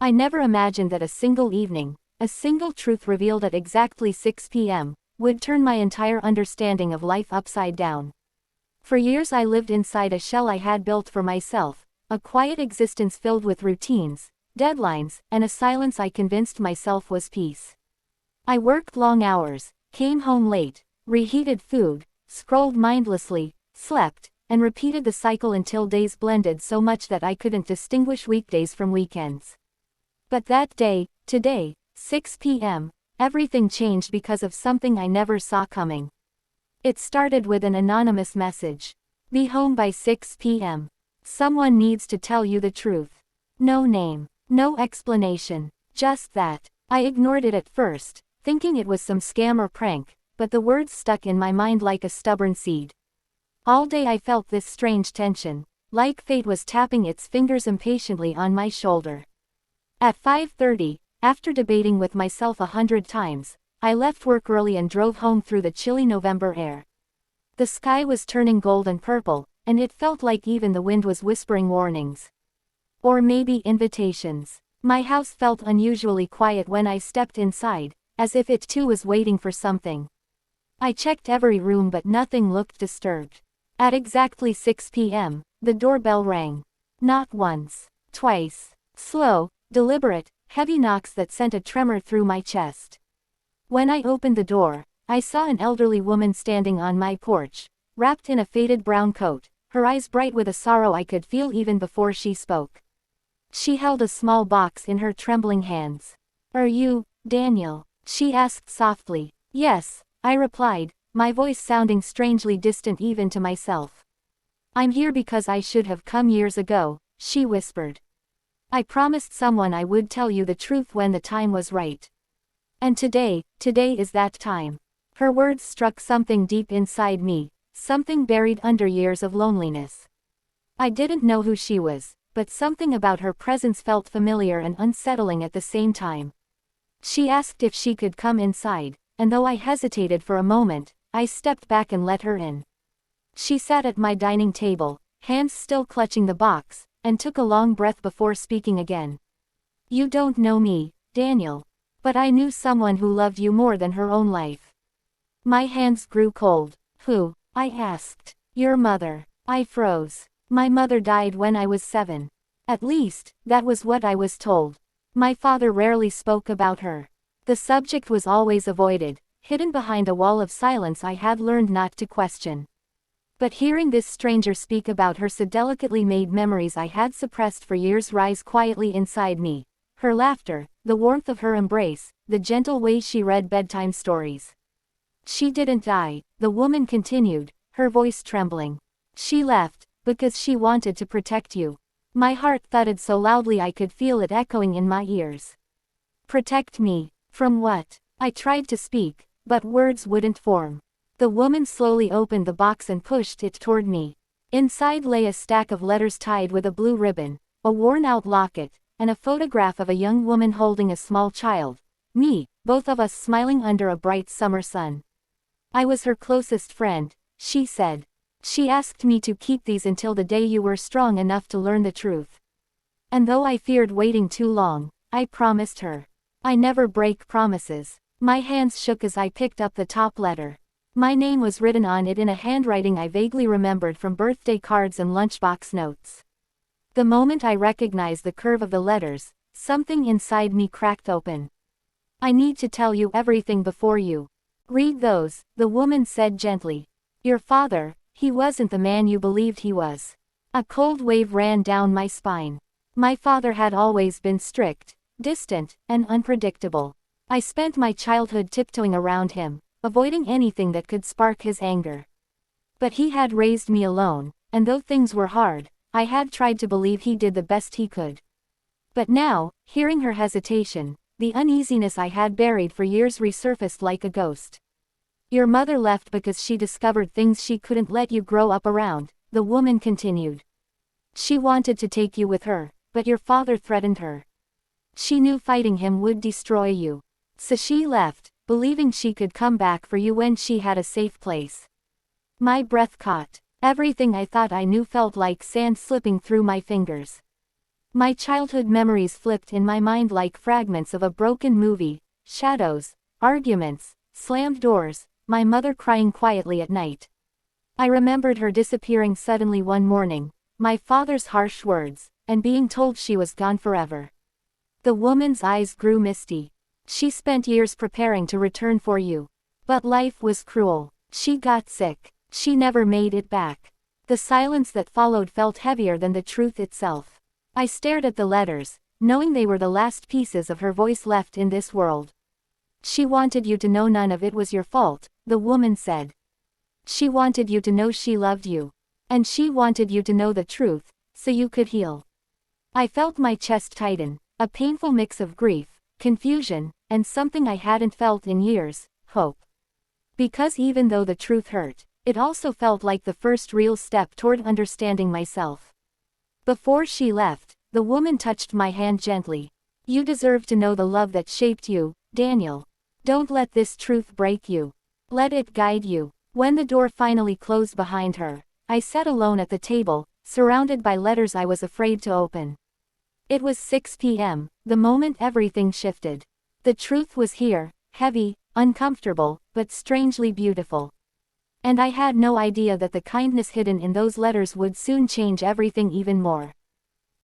I never imagined that a single evening, a single truth revealed at exactly 6 p.m., would turn my entire understanding of life upside down. For years I lived inside a shell I had built for myself, a quiet existence filled with routines, deadlines, and a silence I convinced myself was peace. I worked long hours, came home late, reheated food, scrolled mindlessly, slept, and repeated the cycle until days blended so much that I couldn't distinguish weekdays from weekends. But that day, today, 6 p.m., everything changed because of something I never saw coming. It started with an anonymous message. Be home by 6 p.m. Someone needs to tell you the truth. No name, no explanation, just that. I ignored it at first, thinking it was some scam or prank, but the words stuck in my mind like a stubborn seed. All day I felt this strange tension, like fate was tapping its fingers impatiently on my shoulder. At 5:30, after debating with myself 100 times, I left work early and drove home through the chilly November air. The sky was turning gold and purple, and it felt like even the wind was whispering warnings. Or maybe invitations. My house felt unusually quiet when I stepped inside, as if it too was waiting for something. I checked every room but nothing looked disturbed. At exactly 6 p.m., the doorbell rang. Not once, twice. Slow, deliberate, heavy knocks that sent a tremor through my chest. When I opened the door, I saw an elderly woman standing on my porch, wrapped in a faded brown coat, her eyes bright with a sorrow I could feel even before she spoke. She held a small box in her trembling hands. "Are you, Daniel?" she asked softly. "Yes," I replied, my voice sounding strangely distant even to myself. "I'm here because I should have come years ago," she whispered. "I promised someone I would tell you the truth when the time was right. And today is that time." Her words struck something deep inside me, something buried under years of loneliness. I didn't know who she was, but something about her presence felt familiar and unsettling at the same time. She asked if she could come inside, and though I hesitated for a moment, I stepped back and let her in. She sat at my dining table, hands still clutching the box, and took a long breath before speaking again. "You don't know me, Daniel. But I knew someone who loved you more than her own life." My hands grew cold. "Who?" I asked. "Your mother." I froze. "My mother died when I was 7. At least, that was what I was told. My father rarely spoke about her. The subject was always avoided, hidden behind a wall of silence I had learned not to question. But hearing this stranger speak about her so delicately made memories I had suppressed for years rise quietly inside me. Her laughter, the warmth of her embrace, the gentle way she read bedtime stories. "She didn't die," the woman continued, her voice trembling. "She left, because she wanted to protect you." My heart thudded so loudly I could feel it echoing in my ears. "Protect me? From what?" I tried to speak, but words wouldn't form. The woman slowly opened the box and pushed it toward me. Inside lay a stack of letters tied with a blue ribbon, a worn-out locket, and a photograph of a young woman holding a small child. Me, both of us smiling under a bright summer sun. "I was her closest friend," she said. "She asked me to keep these until the day you were strong enough to learn the truth. And though I feared waiting too long, I promised her. I never break promises." My hands shook as I picked up the top letter. My name was written on it in a handwriting I vaguely remembered from birthday cards and lunchbox notes. The moment I recognized the curve of the letters, something inside me cracked open. "I need to tell you everything before you read those," the woman said gently. "Your father, he wasn't the man you believed he was." A cold wave ran down my spine. My father had always been strict, distant, and unpredictable. I spent my childhood tiptoeing around him, avoiding anything that could spark his anger. But he had raised me alone, and though things were hard, I had tried to believe he did the best he could. But now, hearing her hesitation, the uneasiness I had buried for years resurfaced like a ghost. "Your mother left because she discovered things she couldn't let you grow up around," the woman continued. "She wanted to take you with her, but your father threatened her. She knew fighting him would destroy you. So she left, believing she could come back for you when she had a safe place." My breath caught. Everything I thought I knew felt like sand slipping through my fingers. My childhood memories flipped in my mind like fragments of a broken movie: shadows, arguments, slammed doors, my mother crying quietly at night. I remembered her disappearing suddenly one morning, my father's harsh words, and being told she was gone forever. The woman's eyes grew misty. She spent years preparing to return for you. But life was cruel. She got sick. She never made it back. The silence that followed felt heavier than the truth itself. I stared at the letters, knowing they were the last pieces of her voice left in this world. She wanted you to know none of it was your fault, the woman said. She wanted you to know she loved you. And she wanted you to know the truth, so you could heal. I felt my chest tighten, a painful mix of grief, confusion, and something I hadn't felt in years: hope. Because even though the truth hurt, it also felt like the first real step toward understanding myself. Before she left, the woman touched my hand gently. You deserve to know the love that shaped you, Daniel. Don't let this truth break you. Let it guide you. When the door finally closed behind her, I sat alone at the table, surrounded by letters I was afraid to open. It was 6 p.m., the moment everything shifted. The truth was here, heavy, uncomfortable, but strangely beautiful. And I had no idea that the kindness hidden in those letters would soon change everything even more.